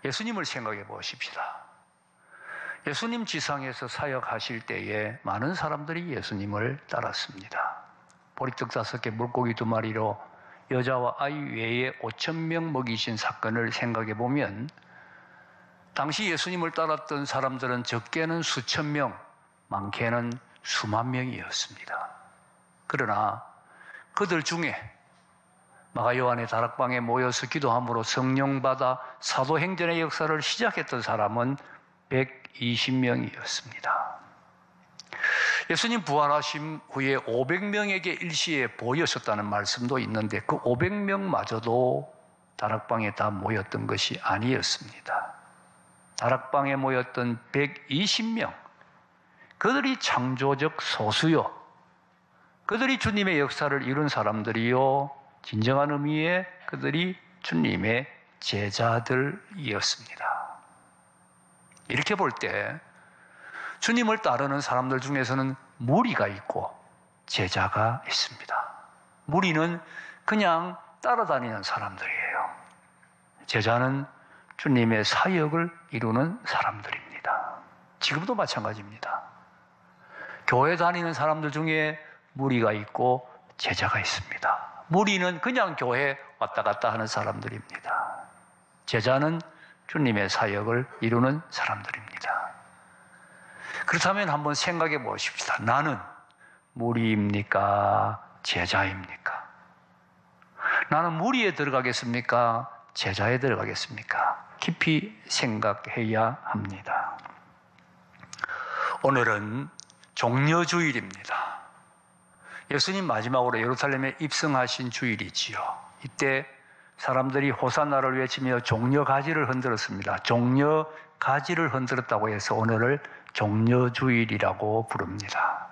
예수님을 생각해 보십시다. 예수님 지상에서 사역하실 때에 많은 사람들이 예수님을 따랐습니다. 보리떡 5개, 물고기 2마리로 여자와 아이 외에 5,000명 먹이신 사건을 생각해 보면 당시 예수님을 따랐던 사람들은 적게는 수천 명, 많게는 수만 명이었습니다. 그러나 그들 중에 마가 요한의 다락방에 모여서 기도함으로 성령 받아 사도행전의 역사를 시작했던 사람은 120명이었습니다. 예수님 부활하심 후에 500명에게 일시에 보여셨다는 말씀도 있는데 그 500명마저도 다락방에 다 모였던 것이 아니었습니다. 다락방에 모였던 120명, 그들이 창조적 소수요, 그들이 주님의 역사를 이룬 사람들이요, 진정한 의미의 그들이 주님의 제자들이었습니다. 이렇게 볼 때 주님을 따르는 사람들 중에서는 무리가 있고 제자가 있습니다. 무리는 그냥 따라다니는 사람들이에요. 제자는 주님의 사역을 이루는 사람들입니다. 지금도 마찬가지입니다. 교회 다니는 사람들 중에 무리가 있고 제자가 있습니다. 무리는 그냥 교회 왔다 갔다 하는 사람들입니다. 제자는 주님의 사역을 이루는 사람들입니다. 그렇다면 한번 생각해 보십시다. 나는 무리입니까? 제자입니까? 나는 무리에 들어가겠습니까? 제자에 들어가겠습니까? 깊이 생각해야 합니다. 오늘은 종려주일입니다. 예수님 마지막으로 예루살렘에 입성하신 주일이지요. 이때 사람들이 호산나를 외치며 종려가지를 흔들었습니다. 종려가지를 흔들었다고 해서 오늘을 종려주일이라고 부릅니다.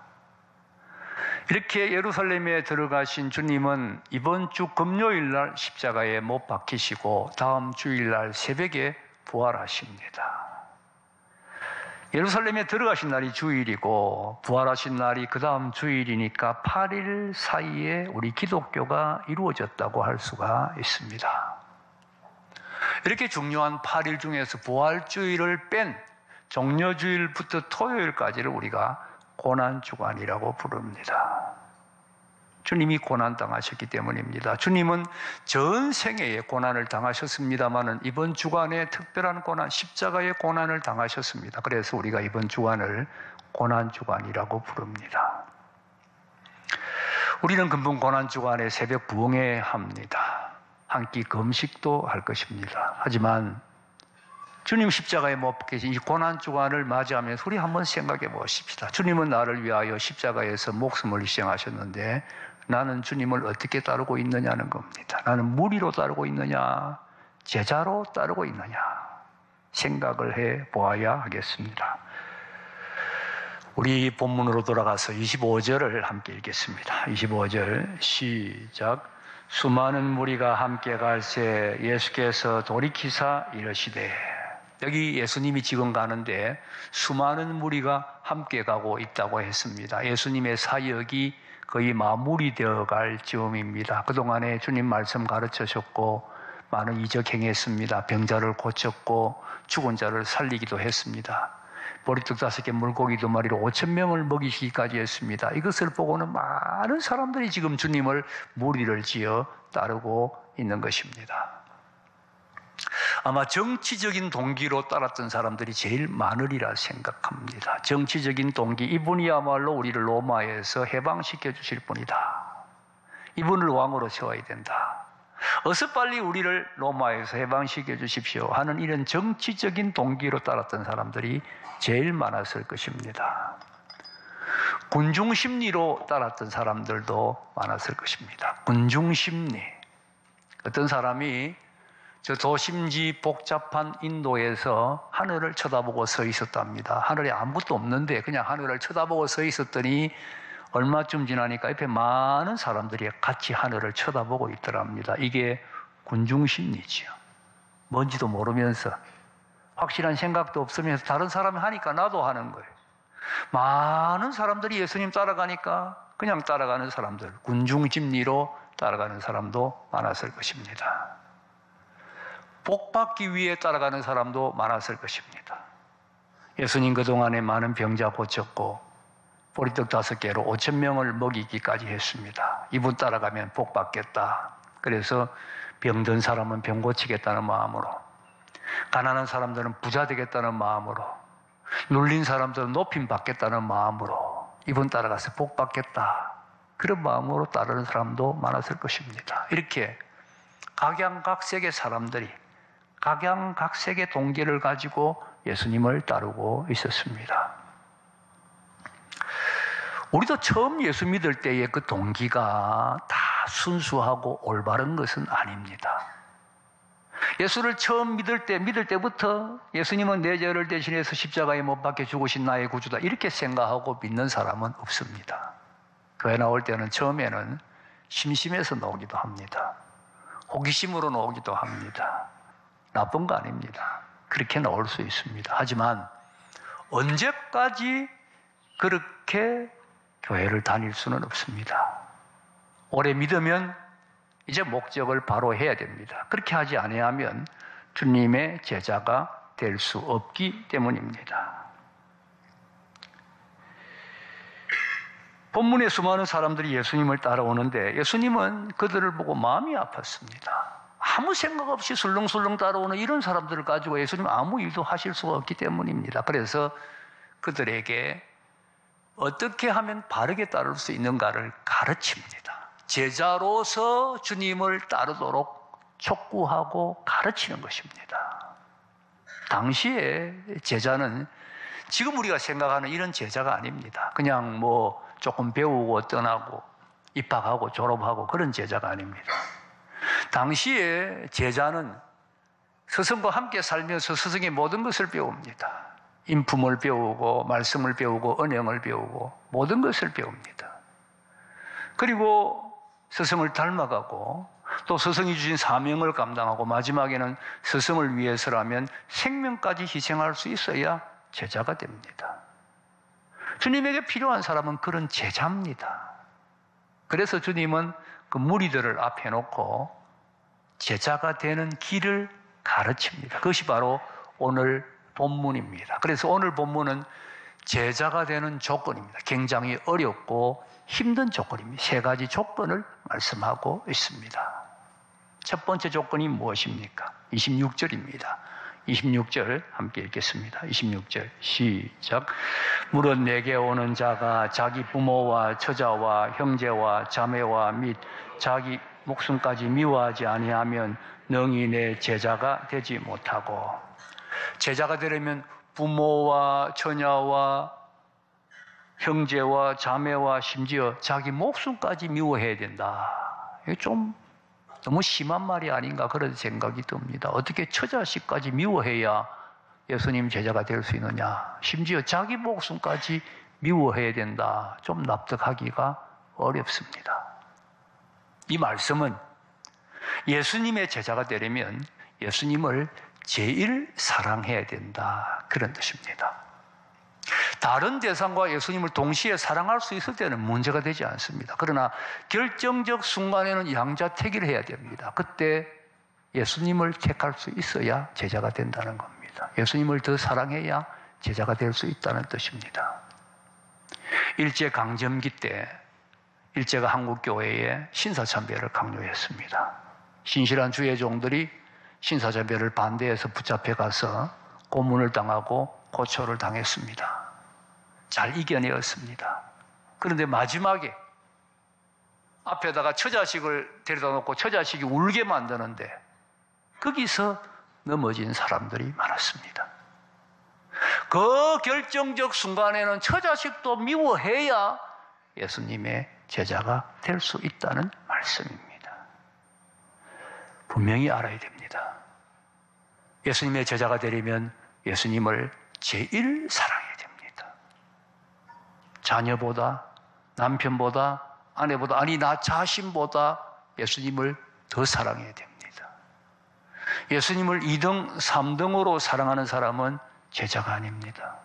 이렇게 예루살렘에 들어가신 주님은 이번 주 금요일 날 십자가에 못 박히시고 다음 주일 날 새벽에 부활하십니다. 예루살렘에 들어가신 날이 주일이고 부활하신 날이 그 다음 주일이니까 8일 사이에 우리 기독교가 이루어졌다고 할 수가 있습니다. 이렇게 중요한 8일 중에서 부활주일을 뺀 종려주일부터 토요일까지를 우리가 고난주간이라고 부릅니다. 주님이 고난당하셨기 때문입니다. 주님은 전 생애에 고난을 당하셨습니다마는 이번 주간에 특별한 고난, 십자가의 고난을 당하셨습니다. 그래서 우리가 이번 주간을 고난주간이라고 부릅니다. 우리는 금분 고난주간에 새벽 부흥회 합니다. 한 끼 금식도 할 것입니다. 하지만 주님 십자가에 못 박히신 이 고난주간을 맞이하면서 우리 한번 생각해 보십시다. 주님은 나를 위하여 십자가에서 목숨을 희생하셨는데 나는 주님을 어떻게 따르고 있느냐는 겁니다. 나는 무리로 따르고 있느냐, 제자로 따르고 있느냐 생각을 해 보아야 하겠습니다. 우리 본문으로 돌아가서 25절을 함께 읽겠습니다. 25절 시작. 수많은 무리가 함께 갈새 예수께서 돌이키사 이르시되, 여기 예수님이 지금 가는데 수많은 무리가 함께 가고 있다고 했습니다. 예수님의 사역이 거의 마무리되어 갈 즈음입니다. 그동안에 주님 말씀 가르치셨고 많은 이적 행했습니다. 병자를 고쳤고 죽은 자를 살리기도 했습니다. 보리떡 5개, 물고기 2마리로 5,000명을 먹이시기까지 했습니다. 이것을 보고는 많은 사람들이 지금 주님을 무리를 지어 따르고 있는 것입니다. 아마 정치적인 동기로 따랐던 사람들이 제일 많으리라 생각합니다. 정치적인 동기, 이분이야말로 우리를 로마에서 해방시켜 주실 분이다. 이분을 왕으로 세워야 된다. 어서 빨리 우리를 로마에서 해방시켜 주십시오 하는 이런 정치적인 동기로 따랐던 사람들이 제일 많았을 것입니다. 군중심리로 따랐던 사람들도 많았을 것입니다. 군중심리. 어떤 사람이 저 도심지 복잡한 인도에서 하늘을 쳐다보고 서 있었답니다. 하늘에 아무것도 없는데 그냥 하늘을 쳐다보고 서 있었더니 얼마쯤 지나니까 옆에 많은 사람들이 같이 하늘을 쳐다보고 있더랍니다. 이게 군중심리지요. 뭔지도 모르면서 확실한 생각도 없으면서 다른 사람이 하니까 나도 하는 거예요. 많은 사람들이 예수님 따라가니까 그냥 따라가는 사람들, 군중심리로 따라가는 사람도 많았을 것입니다. 복받기 위해 따라가는 사람도 많았을 것입니다. 예수님 그동안에 많은 병자 고쳤고 보리떡 5개로 5,000명을 먹이기까지 했습니다. 이분 따라가면 복받겠다. 그래서 병든 사람은 병 고치겠다는 마음으로, 가난한 사람들은 부자 되겠다는 마음으로, 눌린 사람들은 높임 받겠다는 마음으로 이분 따라가서 복받겠다. 그런 마음으로 따르는 사람도 많았을 것입니다. 이렇게 각양각색의 사람들이 각양각색의 동기를 가지고 예수님을 따르고 있었습니다. 우리도 처음 예수 믿을 때의 그 동기가 다 순수하고 올바른 것은 아닙니다. 예수를 처음 믿을 때부터 예수님은 내 죄를 대신해서 십자가에 못 박혀 죽으신 나의 구주다 이렇게 생각하고 믿는 사람은 없습니다. 교회 나올 때는 처음에는 심심해서 나오기도 합니다. 호기심으로 나오기도 합니다. 나쁜 거 아닙니다. 그렇게 나올 수 있습니다. 하지만 언제까지 그렇게 교회를 다닐 수는 없습니다. 오래 믿으면 이제 목적을 바로 해야 됩니다. 그렇게 하지 아니하면 주님의 제자가 될 수 없기 때문입니다. 본문에 수많은 사람들이 예수님을 따라오는데 예수님은 그들을 보고 마음이 아팠습니다. 아무 생각 없이 술렁술렁 따라오는 이런 사람들을 가지고 예수님 아무 일도 하실 수가 없기 때문입니다. 그래서 그들에게 어떻게 하면 바르게 따를 수 있는가를 가르칩니다. 제자로서 주님을 따르도록 촉구하고 가르치는 것입니다. 당시에 제자는 지금 우리가 생각하는 이런 제자가 아닙니다. 그냥 뭐 조금 배우고 떠나고 입학하고 졸업하고 그런 제자가 아닙니다. 당시에 제자는 스승과 함께 살면서 스승의 모든 것을 배웁니다. 인품을 배우고 말씀을 배우고 언행을 배우고 모든 것을 배웁니다. 그리고 스승을 닮아가고 또 스승이 주신 사명을 감당하고 마지막에는 스승을 위해서라면 생명까지 희생할 수 있어야 제자가 됩니다. 주님에게 필요한 사람은 그런 제자입니다. 그래서 주님은 그 무리들을 앞에 놓고 제자가 되는 길을 가르칩니다. 그것이 바로 오늘 본문입니다. 그래서 오늘 본문은 제자가 되는 조건입니다. 굉장히 어렵고 힘든 조건입니다. 3가지 조건을 말씀하고 있습니다. 첫 번째 조건이 무엇입니까? 26절입니다. 26절 함께 읽겠습니다. 26절 시작. 무릇 내게 오는 자가 자기 부모와 처자와 형제와 자매와 및 자기 목숨까지 미워하지 아니하면 능히 내 제자가 되지 못하고. 제자가 되려면 부모와 처녀와 형제와 자매와 심지어 자기 목숨까지 미워해야 된다. 이게 좀 너무 심한 말이 아닌가 그런 생각이 듭니다. 어떻게 처자식까지 미워해야 예수님 제자가 될 수 있느냐. 심지어 자기 목숨까지 미워해야 된다. 좀 납득하기가 어렵습니다. 이 말씀은 예수님의 제자가 되려면 예수님을 제일 사랑해야 된다. 그런 뜻입니다. 다른 대상과 예수님을 동시에 사랑할 수 있을 때는 문제가 되지 않습니다. 그러나 결정적 순간에는 양자택일을 해야 됩니다. 그때 예수님을 택할 수 있어야 제자가 된다는 겁니다. 예수님을 더 사랑해야 제자가 될 수 있다는 뜻입니다. 일제강점기 때 일제가 한국교회에 신사참배를 강요했습니다. 신실한 주의 종들이 신사참배를 반대해서 붙잡혀 가서 고문을 당하고 고초를 당했습니다. 잘 이겨내었습니다. 그런데 마지막에 앞에다가 처자식을 데려다 놓고 처자식이 울게 만드는데 거기서 넘어진 사람들이 많았습니다. 그 결정적 순간에는 처자식도 미워해야 예수님의 제자가 될 수 있다는 말씀입니다. 분명히 알아야 됩니다. 예수님의 제자가 되려면 예수님을 제일 사랑해야 됩니다. 자녀보다, 남편보다, 아내보다, 아니 나 자신보다 예수님을 더 사랑해야 됩니다. 예수님을 2등, 3등으로 사랑하는 사람은 제자가 아닙니다.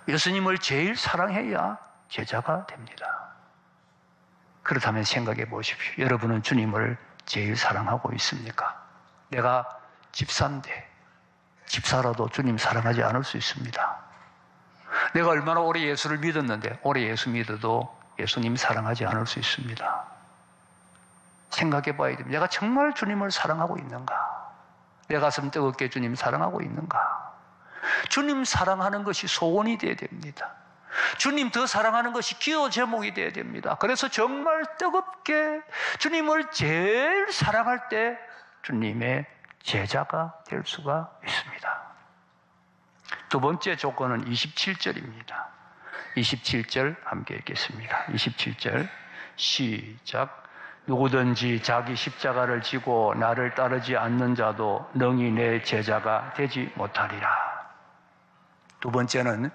예수님을 제일 사랑해야 제자가 됩니다. 그렇다면 생각해 보십시오. 여러분은 주님을 제일 사랑하고 있습니까? 내가 집사인데 집사라도 주님 사랑하지 않을 수 있습니다. 내가 얼마나 오래 예수를 믿었는데 오래 예수 믿어도 예수님 사랑하지 않을 수 있습니다. 생각해 봐야 됩니다. 내가 정말 주님을 사랑하고 있는가? 내 가슴 뜨겁게 주님 사랑하고 있는가? 주님 사랑하는 것이 소원이 되어야 됩니다. 주님 더 사랑하는 것이 기도 제목이 되어야 됩니다. 그래서 정말 뜨겁게 주님을 제일 사랑할 때 주님의 제자가 될 수가 있습니다. 두 번째 조건은 27절입니다. 27절 함께 읽겠습니다. 27절 시작. 누구든지 자기 십자가를 지고 나를 따르지 않는 자도 능히 내 제자가 되지 못하리라. 두 번째는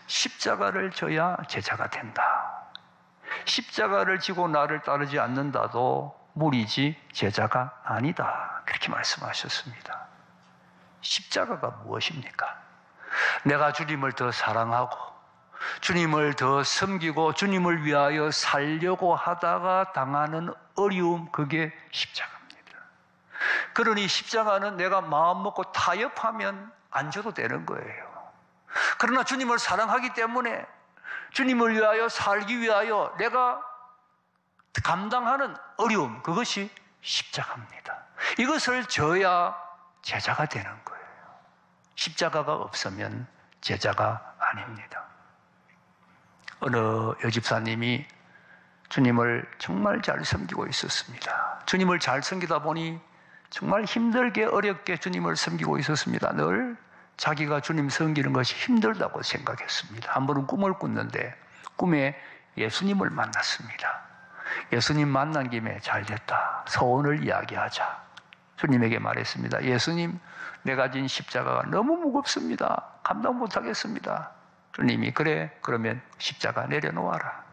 십자가를 져야 제자가 된다. 십자가를 지고 나를 따르지 않는다도 무리지 제자가 아니다. 그렇게 말씀하셨습니다. 십자가가 무엇입니까? 내가 주님을 더 사랑하고 주님을 더 섬기고 주님을 위하여 살려고 하다가 당하는 어려움, 그게 십자가입니다. 그러니 십자가는 내가 마음 먹고 타협하면 안 져도 되는 거예요. 그러나 주님을 사랑하기 때문에 주님을 위하여 살기 위하여 내가 감당하는 어려움, 그것이 십자가입니다. 이것을 져야 제자가 되는 거예요. 십자가가 없으면 제자가 아닙니다. 어느 여집사님이 주님을 정말 잘 섬기고 있었습니다. 주님을 잘 섬기다 보니 정말 힘들게 어렵게 주님을 섬기고 있었습니다. 늘 자기가 주님 섬기는 것이 힘들다고 생각했습니다. 한 번은 꿈을 꿨는데 꿈에 예수님을 만났습니다. 예수님 만난 김에 잘 됐다. 소원을 이야기하자. 주님에게 말했습니다. 예수님, 내가 진 십자가가 너무 무겁습니다. 감당 못하겠습니다. 주님이 그래, 그러면 십자가 내려놓아라.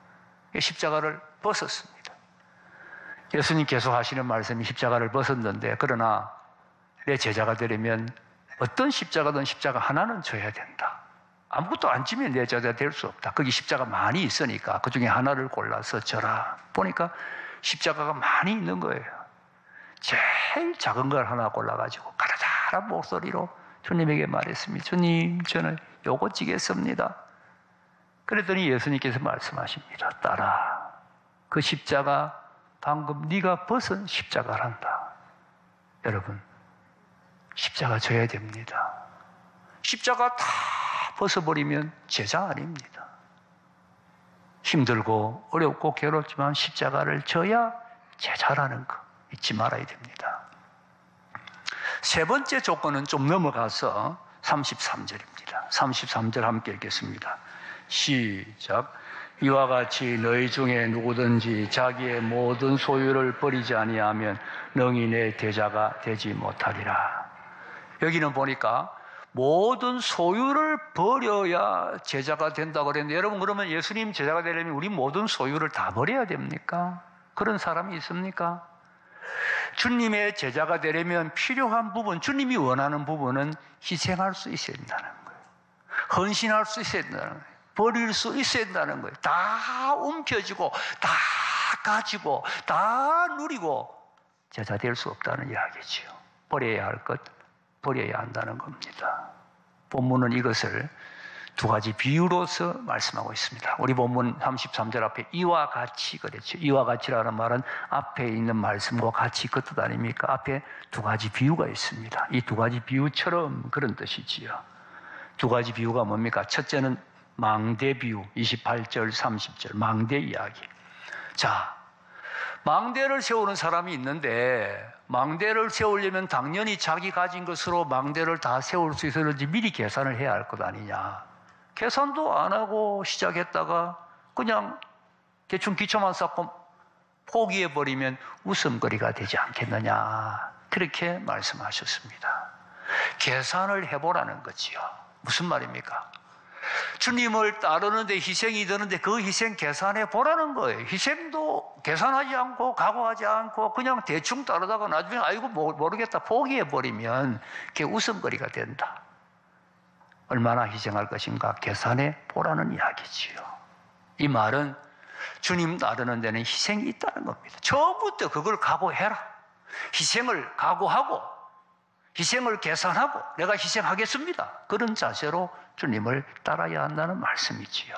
십자가를 벗었습니다. 예수님 계속 하시는 말씀이 십자가를 벗었는데, 그러나 내 제자가 되려면 어떤 십자가든 십자가 하나는 져야 된다. 아무것도 안 지면 내 제자가 될 수 없다. 거기 십자가 많이 있으니까 그 중에 하나를 골라서 져라. 보니까 십자가가 많이 있는 거예요. 제일 작은 걸 하나 골라가지고 가라다란 목소리로 주님에게 말했습니다. 주님, 저는 요거 지겠습니다. 그랬더니 예수님께서 말씀하십니다. 딸아, 그 십자가 방금 네가 벗은 십자가란다. 여러분, 십자가 져야 됩니다. 십자가 다 벗어버리면 제자 아닙니다. 힘들고 어렵고 괴롭지만 십자가를 져야 제자라는 거 잊지 말아야 됩니다. 세 번째 조건은 좀 넘어가서 33절입니다. 33절 함께 읽겠습니다. 시작. 이와 같이 너희 중에 누구든지 자기의 모든 소유를 버리지 아니하면 능히 내 제자가 되지 못하리라. 여기는 보니까 모든 소유를 버려야 제자가 된다고 그랬는데, 여러분, 그러면 예수님 제자가 되려면 우리 모든 소유를 다 버려야 됩니까? 그런 사람이 있습니까? 주님의 제자가 되려면 필요한 부분, 주님이 원하는 부분은 희생할 수 있어야 된다는 거예요. 헌신할 수 있어야 된다는 거예요. 버릴 수 있어야 된다는 거예요. 다 움켜쥐고 다 가지고 다 누리고 제자 될 수 없다는 이야기지요. 버려야 할 것 버려야 한다는 겁니다. 본문은 이것을 두 가지 비유로서 말씀하고 있습니다. 우리 본문 33절 앞에 이와 같이 그랬죠. 이와 같이라는 말은 앞에 있는 말씀과 같이 그 뜻 아닙니까? 앞에 두 가지 비유가 있습니다. 이 두 가지 비유처럼 그런 뜻이지요. 두 가지 비유가 뭡니까? 첫째는 망대 비유, 28절, 30절, 망대 이야기. 자, 망대를 세우는 사람이 있는데 망대를 세우려면 당연히 자기 가진 것으로 망대를 다 세울 수 있었는지 미리 계산을 해야 할 것 아니냐. 계산도 안 하고 시작했다가 그냥 대충 기초만 쌓고 포기해버리면 웃음거리가 되지 않겠느냐. 그렇게 말씀하셨습니다. 계산을 해보라는 거지요. 무슨 말입니까? 주님을 따르는데 희생이 드는데 그 희생 계산해 보라는 거예요. 희생도 계산하지 않고 각오하지 않고 그냥 대충 따르다가 나중에 아이고 모르겠다 포기해버리면 그게 웃음거리가 된다. 얼마나 희생할 것인가 계산해 보라는 이야기지요. 이 말은 주님 따르는 데는 희생이 있다는 겁니다. 처음부터 그걸 각오해라. 희생을 각오하고 희생을 계산하고 내가 희생하겠습니다. 그런 자세로 주님을 따라야 한다는 말씀이지요.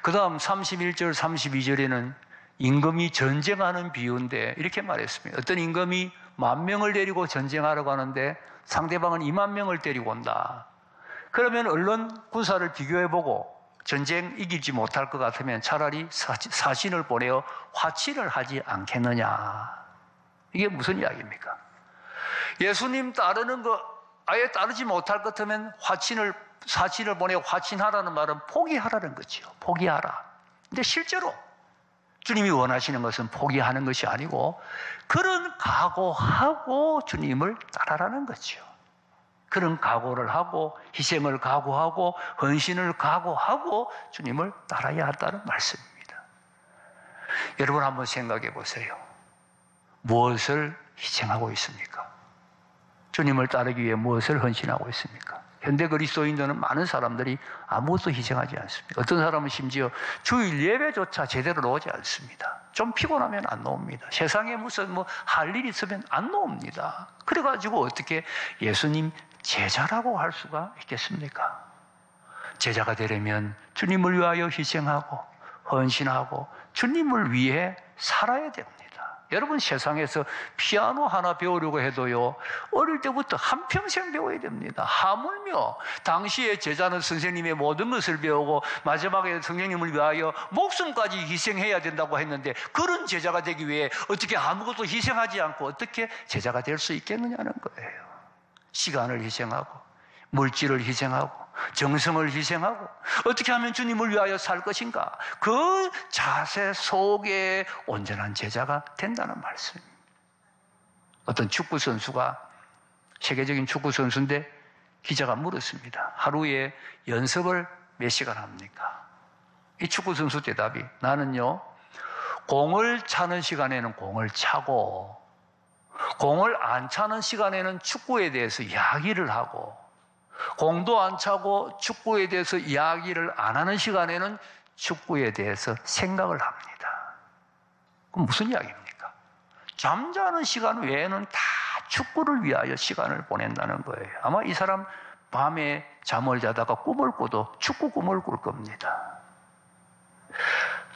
그 다음 31절, 32절에는 임금이 전쟁하는 비유인데 이렇게 말했습니다. 어떤 임금이 10,000명을 데리고 전쟁하러 가는데 상대방은 20,000명을 데리고 온다. 그러면 얼른 군사를 비교해보고 전쟁 이기지 못할 것 같으면 차라리 사신을 보내어 화친을 하지 않겠느냐. 이게 무슨 이야기입니까? 예수님 따르는 거 아예 따르지 못할 것 같으면 사신을 보내어 화친하라는 말은 포기하라는 거죠. 포기하라. 근데 실제로 주님이 원하시는 것은 포기하는 것이 아니고 그런 각오하고 주님을 따라라는 거죠. 그런 각오를 하고 희생을 각오하고 헌신을 각오하고 주님을 따라야 한다는 말씀입니다. 여러분 한번 생각해 보세요. 무엇을 희생하고 있습니까? 주님을 따르기 위해 무엇을 헌신하고 있습니까? 현대 그리스도인들은 많은 사람들이 아무것도 희생하지 않습니다. 어떤 사람은 심지어 주일 예배조차 제대로 나오지 않습니다. 좀 피곤하면 안 나옵니다. 세상에 무슨 할 일 있으면 안 나옵니다. 그래가지고 어떻게 예수님 제자라고 할 수가 있겠습니까? 제자가 되려면 주님을 위하여 희생하고 헌신하고 주님을 위해 살아야 됩니다. 여러분 세상에서 피아노 하나 배우려고 해도요 어릴 때부터 한평생 배워야 됩니다. 하물며 당시에 제자는 선생님의 모든 것을 배우고 마지막에 선생님을 위하여 목숨까지 희생해야 된다고 했는데 그런 제자가 되기 위해 어떻게 아무것도 희생하지 않고 어떻게 제자가 될 수 있겠느냐는 거예요. 시간을 희생하고 물질을 희생하고 정성을 희생하고 어떻게 하면 주님을 위하여 살 것인가? 그 자세 속에 온전한 제자가 된다는 말씀입니다. 어떤 축구 선수가 세계적인 축구 선수인데 기자가 물었습니다. 하루에 연습을 몇 시간 합니까? 이 축구 선수 대답이 나는요 공을 차는 시간에는 공을 차고 공을 안 차는 시간에는 축구에 대해서 이야기를 하고 공도 안 차고 축구에 대해서 이야기를 안 하는 시간에는 축구에 대해서 생각을 합니다. 그럼 무슨 이야기입니까? 잠자는 시간 외에는 다 축구를 위하여 시간을 보낸다는 거예요. 아마 이 사람 밤에 잠을 자다가 꿈을 꿔도 축구 꿈을 꿀 겁니다.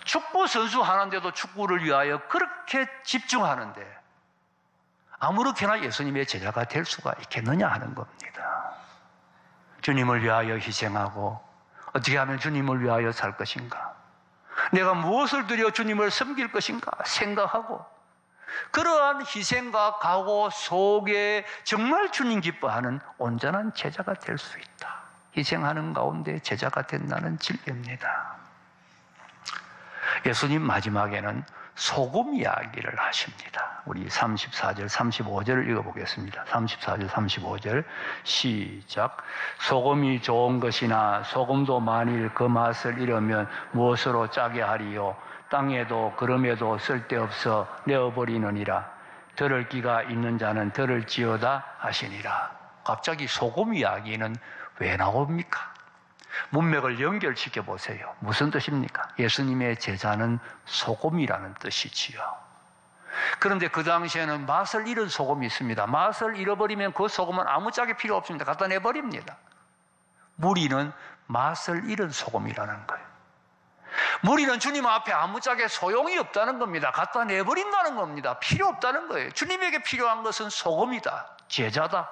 축구 선수 하는데도 축구를 위하여 그렇게 집중하는데 아무렇게나 예수님의 제자가 될 수가 있겠느냐 하는 겁니다. 주님을 위하여 희생하고 어떻게 하면 주님을 위하여 살 것인가? 내가 무엇을 드려 주님을 섬길 것인가? 생각하고 그러한 희생과 각오 속에 정말 주님 기뻐하는 온전한 제자가 될 수 있다. 희생하는 가운데 제자가 된다는 진리입니다. 예수님 마지막에는 소금 이야기를 하십니다. 우리 34절, 35절을 읽어보겠습니다. 34절, 35절 시작. 소금이 좋은 것이나 소금도 만일 그 맛을 잃으면 무엇으로 짜게 하리요? 땅에도 그름에도 쓸데없어 내어버리느니라. 들을 기가 있는 자는 들을지어다 하시니라. 갑자기 소금 이야기는 왜 나옵니까? 문맥을 연결시켜 보세요. 무슨 뜻입니까? 예수님의 제자는 소금이라는 뜻이지요. 그런데 그 당시에는 맛을 잃은 소금이 있습니다. 맛을 잃어버리면 그 소금은 아무짝에 필요 없습니다. 갖다 내버립니다. 무리는 맛을 잃은 소금이라는 거예요. 무리는 주님 앞에 아무짝에 소용이 없다는 겁니다. 갖다 내버린다는 겁니다. 필요 없다는 거예요. 주님에게 필요한 것은 소금이다. 제자다.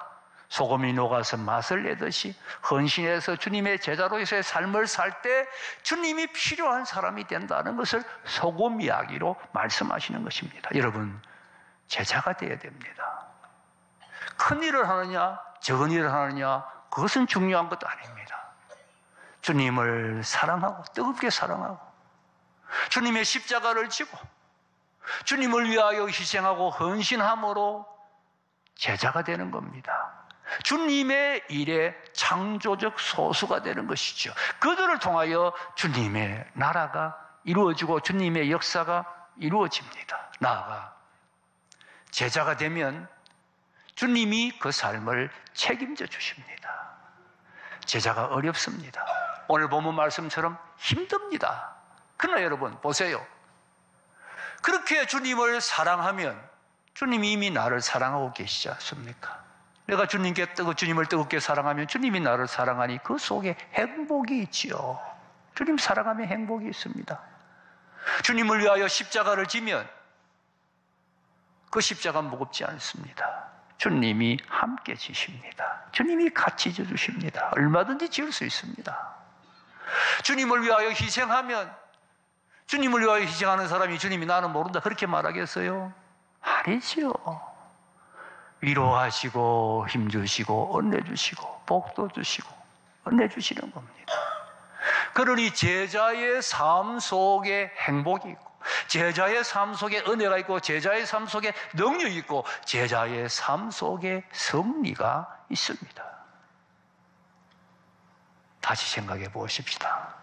소금이 녹아서 맛을 내듯이 헌신해서 주님의 제자로서의 삶을 살 때 주님이 필요한 사람이 된다는 것을 소금 이야기로 말씀하시는 것입니다. 여러분, 제자가 되어야 됩니다. 큰 일을 하느냐 적은 일을 하느냐 그것은 중요한 것도 아닙니다. 주님을 사랑하고 뜨겁게 사랑하고 주님의 십자가를 지고 주님을 위하여 희생하고 헌신함으로 제자가 되는 겁니다. 주님의 일에 창조적 소수가 되는 것이죠. 그들을 통하여 주님의 나라가 이루어지고 주님의 역사가 이루어집니다. 나아가 제자가 되면 주님이 그 삶을 책임져 주십니다. 제자가 어렵습니다. 오늘 본문 말씀처럼 힘듭니다. 그러나 여러분 보세요. 그렇게 주님을 사랑하면 주님이 이미 나를 사랑하고 계시지 않습니까? 내가 주님을 뜨겁게 사랑하면 주님이 나를 사랑하니 그 속에 행복이 있지요. 주님 사랑하면 행복이 있습니다. 주님을 위하여 십자가를 지면 그 십자가는 무겁지 않습니다. 주님이 함께 지십니다. 주님이 같이 져주십니다. 얼마든지 지을 수 있습니다. 주님을 위하여 희생하면, 주님을 위하여 희생하는 사람이 주님이 나는 모른다 그렇게 말하겠어요? 아니지요. 위로하시고 힘주시고 은혜주시고 복도 주시고 은혜주시는 겁니다. 그러니 제자의 삶 속에 행복이 있고, 제자의 삶 속에 은혜가 있고, 제자의 삶 속에 능력이 있고, 제자의 삶 속에 승리가 있습니다. 다시 생각해 보십시다.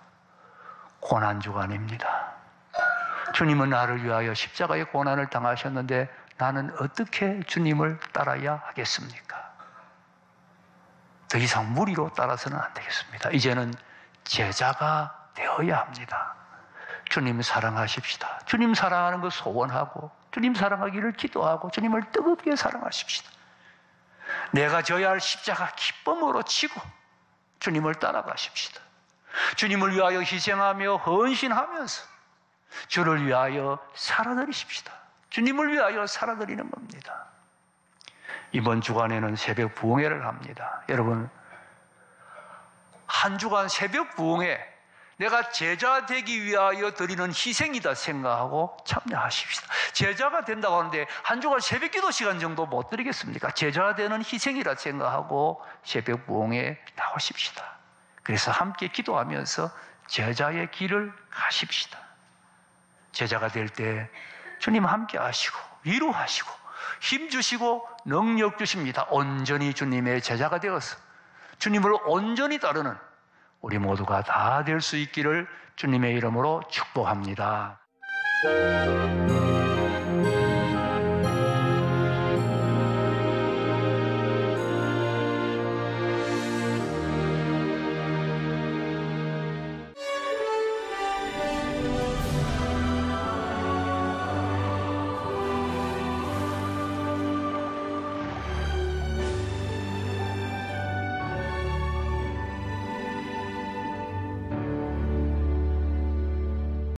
고난주간입니다. 주님은 나를 위하여 십자가의 고난을 당하셨는데 나는 어떻게 주님을 따라야 하겠습니까? 더 이상 무리로 따라서는 안 되겠습니다. 이제는 제자가 되어야 합니다. 주님 사랑하십시다. 주님 사랑하는 거 소원하고, 주님 사랑하기를 기도하고, 주님을 뜨겁게 사랑하십시다. 내가 져야 할 십자가 기쁨으로 치고 주님을 따라가십시다. 주님을 위하여 희생하며 헌신하면서 주를 위하여 살아드리십시다. 주님을 위하여 살아드리는 겁니다. 이번 주간에는 새벽 부흥회를 합니다. 여러분, 한 주간 새벽 부흥회, 내가 제자 되기 위하여 드리는 희생이다 생각하고 참여하십시다. 제자가 된다고 하는데 한 주간 새벽 기도 시간 정도 못 드리겠습니까? 제자가 되는 희생이라 생각하고 새벽 부흥회에 나오십시다. 그래서 함께 기도하면서 제자의 길을 가십시다. 제자가 될 때 주님 함께 하시고 위로하시고 힘주시고 능력 주십니다. 온전히 주님의 제자가 되어서 주님을 온전히 따르는 우리 모두가 다 될 수 있기를 주님의 이름으로 축복합니다.